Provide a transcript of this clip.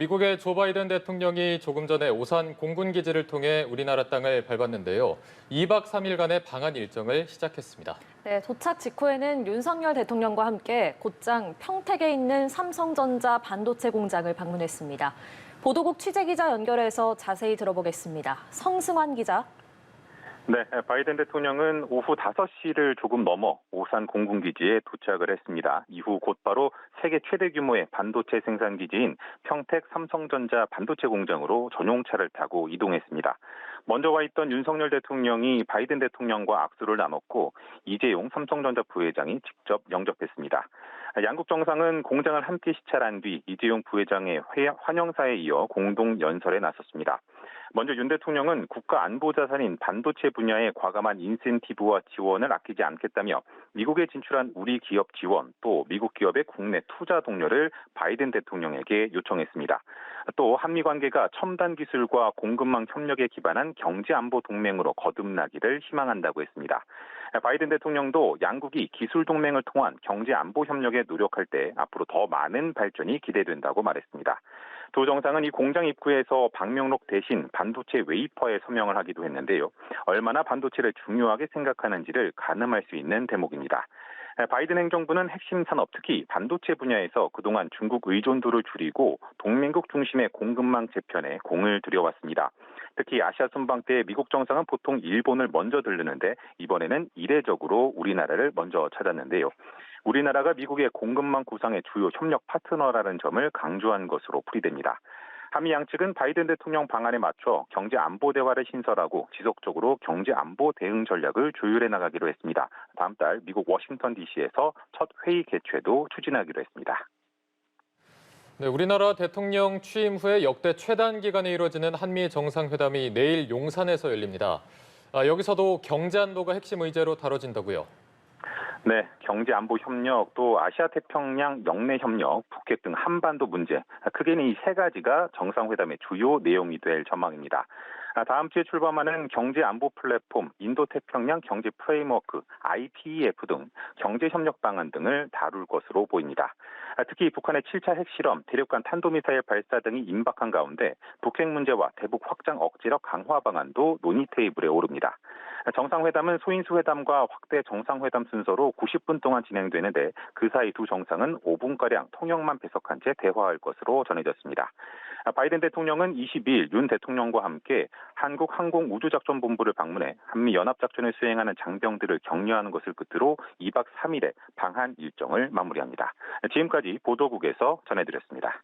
미국의 조 바이든 대통령이 조금 전에 오산 공군기지를 통해 우리나라 땅을 밟았는데요. 2박 3일간의 방한 일정을 시작했습니다. 네, 도착 직후에는 윤석열 대통령과 함께 곧장 평택에 있는 삼성전자 반도체 공장을 방문했습니다. 보도국 취재기자 연결해서 자세히 들어보겠습니다. 성승환 기자. 네, 바이든 대통령은 오후 5시를 조금 넘어 오산 공군기지에 도착을 했습니다. 이후 곧바로 세계 최대 규모의 반도체 생산기지인 평택 삼성전자 반도체 공장으로 전용차를 타고 이동했습니다. 먼저 와 있던 윤석열 대통령이 바이든 대통령과 악수를 나눴고 이재용 삼성전자 부회장이 직접 영접했습니다. 양국 정상은 공장을 함께 시찰한 뒤 이재용 부회장의 환영사에 이어 공동 연설에 나섰습니다. 먼저 윤 대통령은 국가 안보 자산인 반도체 분야의 과감한 인센티브와 지원을 아끼지 않겠다며 미국에 진출한 우리 기업 지원, 또 미국 기업의 국내 투자 동료를 바이든 대통령에게 요청했습니다. 또 한미 관계가 첨단 기술과 공급망 협력에 기반한 경제 안보 동맹으로 거듭나기를 희망한다고 했습니다. 바이든 대통령도 양국이 기술 동맹을 통한 경제 안보 협력에 노력할 때 앞으로 더 많은 발전이 기대된다고 말했습니다. 두 정상은 이 공장 입구에서 방명록 대신 반도체 웨이퍼에 서명을 하기도 했는데요. 얼마나 반도체를 중요하게 생각하는지를 가늠할 수 있는 대목입니다. 바이든 행정부는 핵심 산업, 특히 반도체 분야에서 그동안 중국 의존도를 줄이고 동맹국 중심의 공급망 재편에 공을 들여왔습니다. 특히 아시아 순방 때 미국 정상은 보통 일본을 먼저 들르는데 이번에는 이례적으로 우리나라를 먼저 찾았는데요. 우리나라가 미국의 공급망 구상의 주요 협력 파트너라는 점을 강조한 것으로 풀이됩니다. 한미 양측은 바이든 대통령 방안에 맞춰 경제 안보 대화를 신설하고 지속적으로 경제 안보 대응 전략을 조율해 나가기로 했습니다. 다음 달 미국 워싱턴 DC에서 첫 회의 개최도 추진하기로 했습니다. 네, 우리나라 대통령 취임 후에 역대 최단 기간에 이루어지는 한미 정상회담이 내일 용산에서 열립니다. 여기서도 경제 안보가 핵심 의제로 다뤄진다고요. 네, 경제 안보 협력, 또 아시아 태평양 영내 협력, 북핵 등 한반도 문제, 크게는 이 세 가지가 정상회담의 주요 내용이 될 전망입니다. 다음 주에 출범하는 경제 안보 플랫폼, 인도 태평양 경제 프레임워크, IPEF 등 경제 협력 방안 등을 다룰 것으로 보입니다. 특히 북한의 7차 핵실험, 대륙간 탄도미사일 발사 등이 임박한 가운데 북핵 문제와 대북 확장 억제력 강화 방안도 논의 테이블에 오릅니다. 정상회담은 소인수 회담과 확대 정상회담 순서로 90분 동안 진행되는데 그 사이 두 정상은 5분가량 통역만 배석한 채 대화할 것으로 전해졌습니다. 바이든 대통령은 22일 윤 대통령과 함께 한국항공우주작전본부를 방문해 한미연합작전을 수행하는 장병들을 격려하는 것을 끝으로 2박 3일의 방한 일정을 마무리합니다. 지금까지 보도국에서 전해드렸습니다.